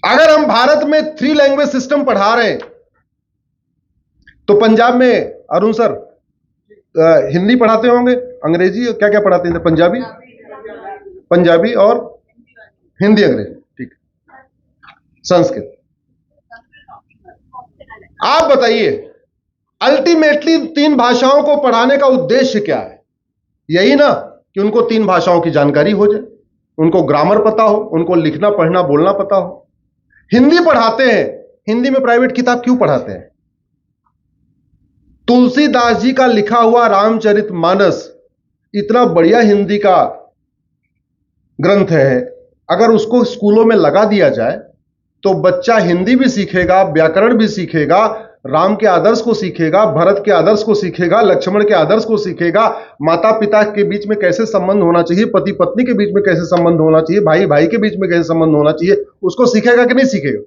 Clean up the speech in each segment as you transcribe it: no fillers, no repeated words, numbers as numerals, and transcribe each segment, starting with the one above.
अगर हम भारत में 3 लैंग्वेज सिस्टम पढ़ा रहे हैं, तो पंजाब में अरुण सर हिंदी पढ़ाते होंगे, अंग्रेजी क्या क्या पढ़ाते हैं? पंजाबी, पंजाबी और हिंदी अंग्रेजी, ठीक, संस्कृत। आप बताइए, अल्टीमेटली 3 भाषाओं को पढ़ाने का उद्देश्य क्या है? यही ना कि उनको 3 भाषाओं की जानकारी हो जाए, उनको ग्रामर पता हो, उनको लिखना पढ़ना बोलना पता हो। हिंदी पढ़ाते हैं, हिंदी में प्राइवेट किताब क्यों पढ़ाते हैं? तुलसीदास जी का लिखा हुआ रामचरितमानस इतना बढ़िया हिंदी का ग्रंथ है, अगर उसको स्कूलों में लगा दिया जाए तो बच्चा हिंदी भी सीखेगा, व्याकरण भी सीखेगा, राम के आदर्श को सीखेगा, भरत के आदर्श को सीखेगा, लक्ष्मण के आदर्श को सीखेगा, माता पिता के बीच में कैसे संबंध होना चाहिए, पति पत्नी के बीच में कैसे संबंध होना चाहिए, भाई भाई के बीच में कैसे संबंध होना चाहिए, उसको सीखेगा कि नहीं सीखेगा?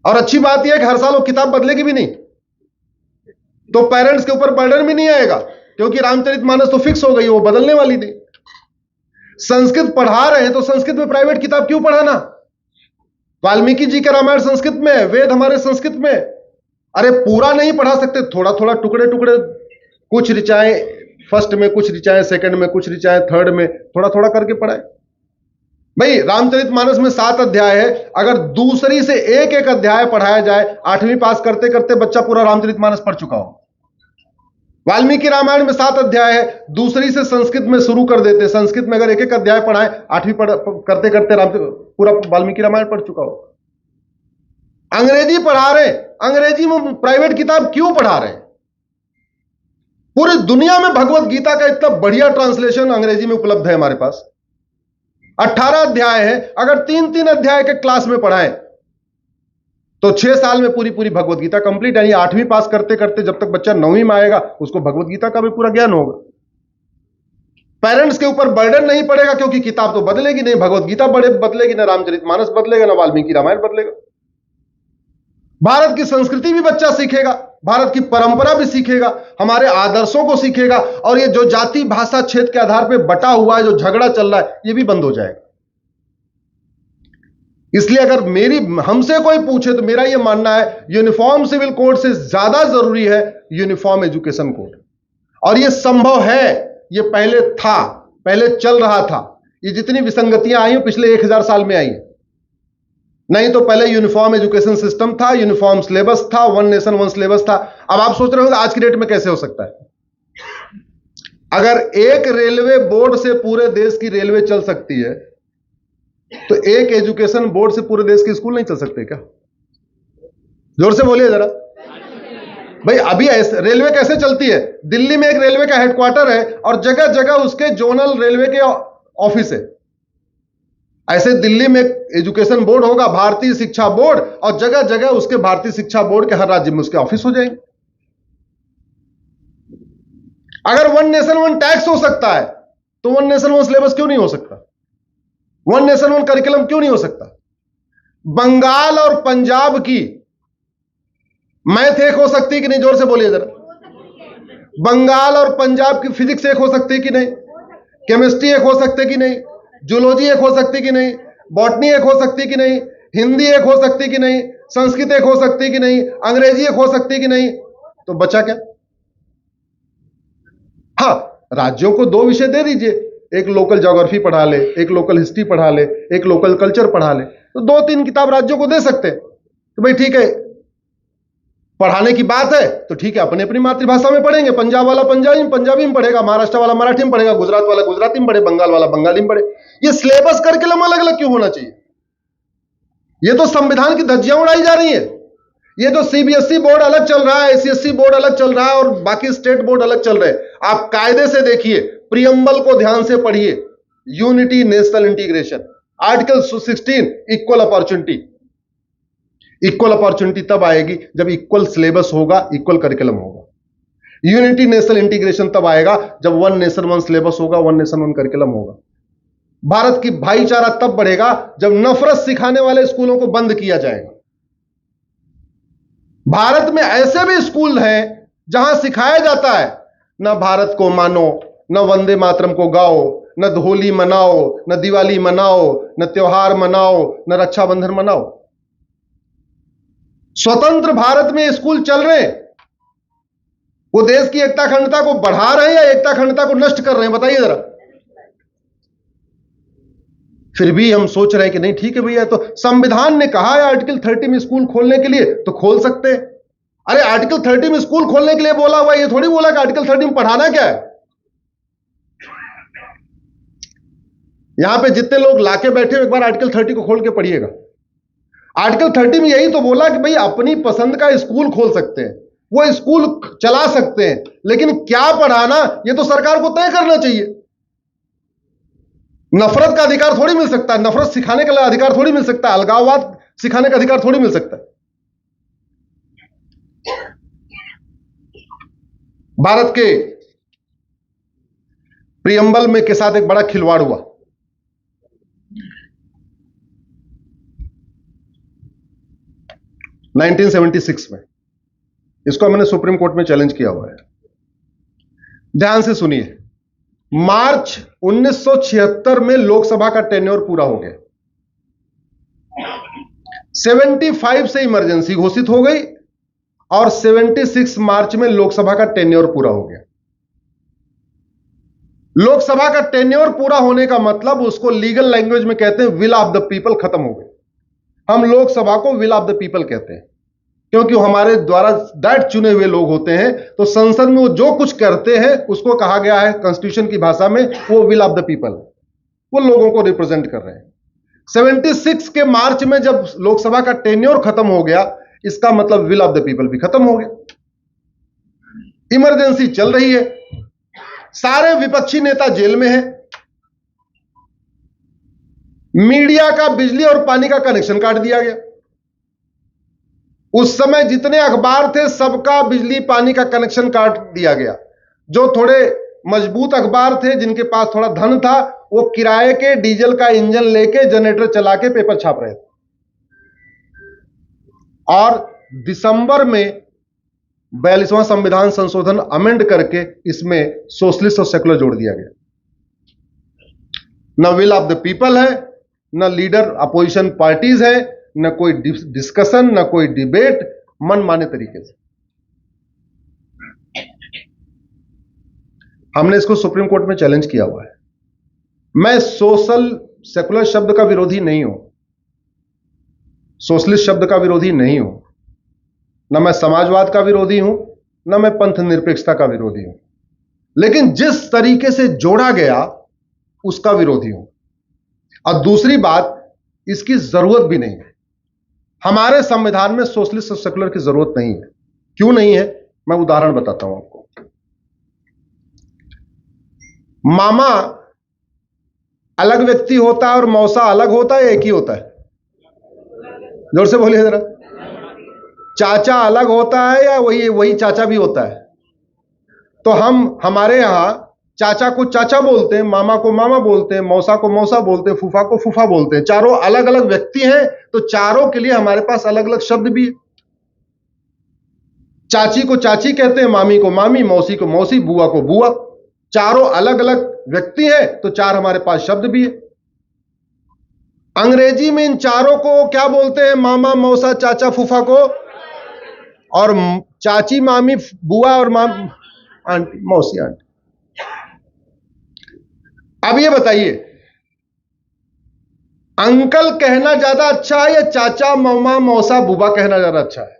और अच्छी बात यह है कि हर साल वो किताब बदलेगी भी नहीं, तो पेरेंट्स के ऊपर बर्डन भी नहीं आएगा, क्योंकि रामचरितमानस तो फिक्स हो गई, वो बदलने वाली नहीं। संस्कृत पढ़ा रहे हैं तो संस्कृत में प्राइवेट किताब क्यों पढ़ाना? वाल्मीकि जी का रामायण संस्कृत में है, वेद हमारे संस्कृत में। अरे पूरा नहीं पढ़ा सकते, थोड़ा थोड़ा टुकड़े टुकड़े, कुछ ऋचाएं फर्स्ट में, कुछ ऋचाएं सेकंड में, कुछ ऋचाएं थर्ड में, थोड़ा थोड़ा करके पढ़ाए। भाई रामचरितमानस में 7 अध्याय है, अगर दूसरी से एक एक अध्याय पढ़ाया जाए, 8वीं पास करते करते बच्चा पूरा रामचरितमानस पढ़ चुका हो। वाल्मीकि रामायण में 7 अध्याय है, दूसरी से संस्कृत में शुरू कर देते, संस्कृत में अगर एक एक अध्याय पढ़ाए, 8वीं करते करते पूरा वाल्मीकि रामायण पढ़ चुका हो। अंग्रेजी पढ़ा रहे, अंग्रेजी में प्राइवेट किताब क्यों पढ़ा रहे? पूरी दुनिया में भगवत गीता का इतना बढ़िया ट्रांसलेशन अंग्रेजी में उपलब्ध है हमारे पास। 18 अध्याय है, अगर 3-3 अध्याय के क्लास में पढ़ाएं तो 6 साल में पूरी पूरी भगवत गीता कंप्लीट, यानी 8वीं पास करते करते जब तक बच्चा 9वीं में आएगा, उसको भगवत गीता का भी पूरा ज्ञान होगा। पेरेंट्स के ऊपर बर्डन नहीं पड़ेगा, क्योंकि किताब तो बदलेगी नहीं, भगवत गीता बदलेगी ना, रामचरितमानस बदलेगा ना, वाल्मीकि रामायण बदलेगा। भारत की संस्कृति भी बच्चा सीखेगा, भारत की परंपरा भी सीखेगा, हमारे आदर्शों को सीखेगा, और ये जो जाति भाषा क्षेत्र के आधार पर बटा हुआ है, जो झगड़ा चल रहा है, ये भी बंद हो जाएगा। इसलिए अगर हमसे कोई पूछे तो मेरा यह मानना है, यूनिफॉर्म सिविल कोड से ज्यादा जरूरी है यूनिफॉर्म एजुकेशन कोड। और यह संभव है, यह पहले था, पहले चल रहा था। ये जितनी विसंगतियां आई हैं पिछले 1000 साल में आई हैं। नहीं तो पहले यूनिफॉर्म एजुकेशन सिस्टम था, यूनिफॉर्म सिलेबस था, 1 नेशन 1 सिलेबस था। अब आप सोच रहे हो आज की डेट में कैसे हो सकता है? अगर एक रेलवे बोर्ड से पूरे देश की रेलवे चल सकती है, तो एक एजुकेशन बोर्ड से पूरे देश के स्कूल नहीं चल सकते क्या? जोर से बोलिए जरा भाई। अभी रेलवे कैसे चलती है? दिल्ली में एक रेलवे का हेडक्वार्टर है और जगह जगह उसके जोनल रेलवे के ऑफिस है। ऐसे दिल्ली में एक एजुकेशन बोर्ड होगा, भारतीय शिक्षा बोर्ड, और जगह जगह उसके भारतीय शिक्षा बोर्ड के हर राज्य में उसके ऑफिस हो जाएंगे। अगर 1 नेशन 1 टैक्स हो सकता है, तो 1 नेशन 1 सिलेबस क्यों नहीं हो सकता? 1 नेशन 1 करिकुलम क्यों नहीं हो सकता? बंगाल और पंजाब की मैथ एक हो सकती है कि नहीं? जोर से बोलिए जरा। बंगाल और पंजाब की फिजिक्स एक हो सकती है कि नहीं? केमिस्ट्री एक हो सकती है कि नहीं? जूलॉजी एक हो सकती है कि नहीं? बॉटनी एक हो सकती है कि नहीं? हिंदी एक हो सकती है कि नहीं? संस्कृत एक हो सकती है कि नहीं? अंग्रेजी एक हो सकती है कि नहीं? तो बचा क्या? हाँ, राज्यों को 2 विषय दे दीजिए, एक लोकल ज्योग्राफी पढ़ा ले, एक लोकल हिस्ट्री पढ़ा ले, एक लोकल कल्चर पढ़ा ले, तो 2-3 किताब राज्यों को दे सकते हैं। तो भाई ठीक है, पढ़ाने की बात है तो ठीक है, अपने अपनी मातृभाषा में पढ़ेंगे। पंजाब वाला पंजाबी में पढ़ेगा, महाराष्ट्र वाला मराठी में पढ़ेगा, गुजरात वाला गुजराती में पढ़े, बंगाल वाला बंगाली में पढ़े। ये सिलेबस करिकुलम अलग अलग क्यों होना चाहिए? ये तो संविधान की धज्जियां उड़ाई जा रही है। ये तो सीबीएसई बोर्ड अलग चल रहा है, आईसीएसई बोर्ड अलग चल रहा है, और बाकी स्टेट बोर्ड अलग चल रहे हैं। आप कायदे से देखिए, प्रियम्बल को ध्यान से पढ़िए। Unity national integration, article 16 equal opportunity. Equal opportunity तब आएगी जब इक्वल सिलेबस होगा, इक्वल करिकुलम होगा। यूनिटी नेशनल इंटीग्रेशन तब आएगा जब 1 नेशन 1 सिलेबस होगा, 1 नेशन 1 करिकुलम होगा। भारत की भाईचारा तब बढ़ेगा जब नफरत सिखाने वाले स्कूलों को बंद किया जाएगा। भारत में ऐसे भी स्कूल हैं जहां सिखाया जाता है, न भारत को मानो, न वंदे मातरम को गाओ, न होली मनाओ, न दिवाली मनाओ, न त्योहार मनाओ, न रक्षाबंधन मनाओ। स्वतंत्र भारत में स्कूल चल रहे हैं, वो देश की एकता अखंडता को बढ़ा रहे हैं या एकता अखंडता को नष्ट कर रहे हैं, बताइए जरा। फिर भी हम सोच रहे हैं कि नहीं ठीक है भैया, तो संविधान ने कहा है आर्टिकल 30 में स्कूल खोलने के लिए, तो खोल सकते हैं। अरे आर्टिकल 30 में स्कूल खोलने के लिए बोला हुआ, ये थोड़ी बोला कि आर्टिकल 30 में पढ़ाना क्या है। यहां पे जितने लोग लाके बैठे हो, एक बार आर्टिकल 30 को खोल के पढ़िएगा। आर्टिकल 30 में यही तो बोला कि भाई अपनी पसंद का स्कूल खोल सकते हैं, वो स्कूल चला सकते हैं, लेकिन क्या पढ़ाना ये तो सरकार को तय करना चाहिए। नफरत का अधिकार थोड़ी मिल सकता है, नफरत सिखाने का अधिकार थोड़ी मिल सकता है, अलगाववाद सिखाने का अधिकार थोड़ी मिल सकता है। भारत के प्रियम्बल में के साथ एक बड़ा खिलवाड़ हुआ। नाइनटीन 1976 में, इसको मैंने सुप्रीम कोर्ट में चैलेंज किया हुआ है। ध्यान से सुनिए, मार्च 1976 में लोकसभा का टेन्योर पूरा हो गया। 75 से इमरजेंसी घोषित हो गई और 76 मार्च में लोकसभा का टेन्योर पूरा हो गया। लोकसभा का टेन्योर पूरा होने का मतलब, उसको लीगल लैंग्वेज में कहते हैं विल ऑफ द पीपल खत्म हो गई। हम लोकसभा को विल ऑफ द पीपल कहते हैं, क्योंकि हमारे द्वारा डायरेक्ट चुने हुए लोग होते हैं, तो संसद में वो जो कुछ करते हैं उसको कहा गया है कॉन्स्टिट्यूशन की भाषा में, वो विल ऑफ द पीपल, वो लोगों को रिप्रेजेंट कर रहे हैं। 76 के मार्च में जब लोकसभा का टेन्योर खत्म हो गया, इसका मतलब विल ऑफ द पीपल भी खत्म हो गया। इमरजेंसी चल रही है, सारे विपक्षी नेता जेल में हैं, मीडिया का बिजली और पानी का कनेक्शन काट दिया गया। उस समय जितने अखबार थे सबका बिजली पानी का कनेक्शन काट दिया गया। जो थोड़े मजबूत अखबार थे, जिनके पास थोड़ा धन था, वो किराए के डीजल का इंजन लेके जनरेटर चला के पेपर छाप रहे थे। और दिसंबर में 42वां संविधान संशोधन अमेंड करके इसमें सोशलिस्ट और सेकुलर जोड़ दिया गया। न विल ऑफ द पीपल है, न लीडर अपोजिशन पार्टीज है, न कोई डिस्कशन, न कोई डिबेट, मनमाने तरीके से। हमने इसको सुप्रीम कोर्ट में चैलेंज किया हुआ है। मैं सोशल सेकुलर शब्द का विरोधी नहीं हूं, सोशलिस्ट शब्द का विरोधी नहीं हूं, न मैं समाजवाद का विरोधी हूं, न मैं पंथ निरपेक्षता का विरोधी हूं, लेकिन जिस तरीके से जोड़ा गया उसका विरोधी हूं। और दूसरी बात, इसकी जरूरत भी नहीं है। हमारे संविधान में सोशलिस्ट और सेकुलर की जरूरत नहीं है। क्यों नहीं है, मैं उदाहरण बताता हूं आपको। मामा अलग व्यक्ति होता है और मौसा अलग होता है, एक ही होता है? जोर से बोलिए जरा। चाचा अलग होता है या वही चाचा भी होता है? तो हमारे यहां चाचा को चाचा बोलते हैं, मामा को मामा बोलते हैं, मौसा को मौसा बोलते हैं, फूफा को फूफा बोलते हैं। चारों अलग अलग व्यक्ति हैं, तो चारों के लिए हमारे पास अलग अलग शब्द भी है। चाची को चाची कहते हैं, मामी को मामी, मौसी को मौसी, बुआ को बुआ। चारों अलग अलग व्यक्ति हैं, तो चार हमारे पास शब्द भी है। अंग्रेजी में इन चारों को क्या बोलते हैं? मामा, मौसा, चाचा, फूफा को, और चाची, मामी, बुआ और आंटी, मौसी, आंटी। अब ये बताइए, अंकल कहना ज्यादा अच्छा है या चाचा, मामा, मौसा, बुआ कहना ज्यादा अच्छा है?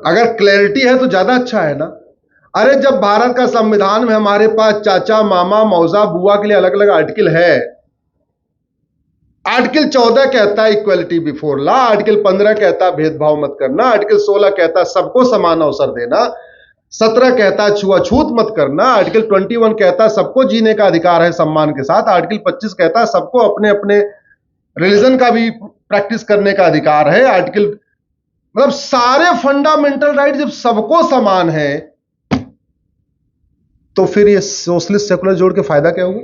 अगर क्लैरिटी है तो ज्यादा अच्छा है ना। अरे जब भारत का संविधान में हमारे पास चाचा, मामा, मौसा, बुआ के लिए अलग अलग आर्टिकल है। आर्टिकल 14 कहता है इक्वलिटी बिफोर लॉ, आर्टिकल 15 कहता है भेदभाव मत करना, आर्टिकल 16 कहता है सबको समान अवसर देना, 17 कहता है छुआछूत मत करना, आर्टिकल 21 कहता है सबको जीने का अधिकार है सम्मान के साथ, आर्टिकल 25 कहता है सबको अपने अपने रिलीजन का भी प्रैक्टिस करने का अधिकार है। आर्टिकल मतलब सारे फंडामेंटल राइट जब सबको समान है, तो फिर ये सोशलिस्ट सेकुलर जोड़ के फायदा क्या होगा?